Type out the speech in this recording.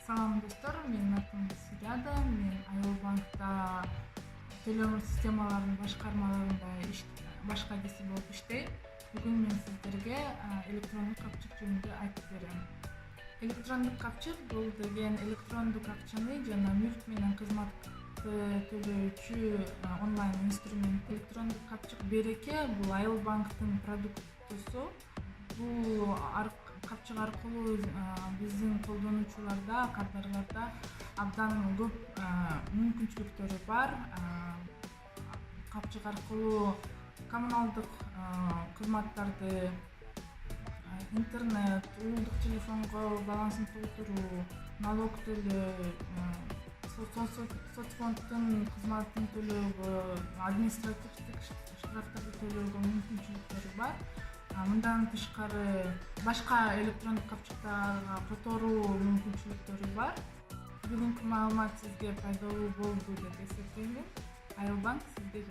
Салам достор, менин атым Сирада. Мен Айыл банкта төлөм системаларынын башкармаларында башка кесип болуп иштейм. Бүгүн мен сиздерге электрондук капчык жөнүндө айтып берем. Электрондук капчык бул деген электрондук акчаны жана мүлк менен кызматты төлөөчү онлайн инструмент. Электрондук капчык береке бул Айыл банктын продуктусу. Бул капчык аркылуу биздин колдонуучуларда, кардарларда абдан көп мүмкүнчүлүктөрү бар. Капчык аркылуу коммуналдык кызматтарды, интернет, уюлдук телефонго балансын толтуруу, налог төлөө, соцфонддун кызматын төлөөгө, административдик штрафтарды төлөөгө мүмкүнчүлүктөрү бар. Мындан тышкары башка электрондук капчыктарга которуу мүмкүнчүлүктөрү бар. Бүгүнкү маалымат сизге пайдалуу болду деп эсептейм. Айыл банк сизге